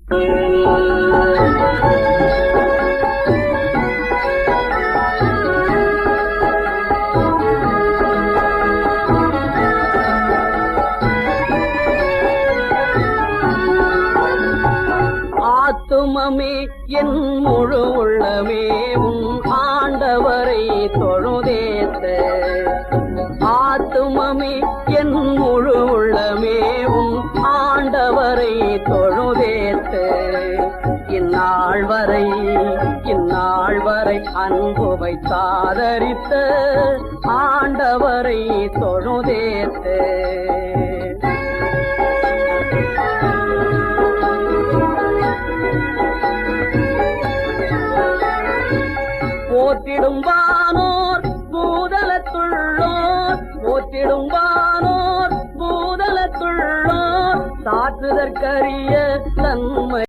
ஆத்துமமே என் முழு உள்ளமே உன் ஆண்டவரை தொழுதேத்த. ஆத்துமமே என் முழு உள்ளமே உன் ஆண்டவரை தொழுதேத்த. இந்நாள் வரை அன்பு வைத்தாதரித்த ஆண்டவரை தொழுதேத்த. போற்றிடும் வானோர் பூதலத்துள்ளோர், போற்றிடும் வானோர் பூதலத்துள்ளோர், சாற்றுதற்கரிய தன்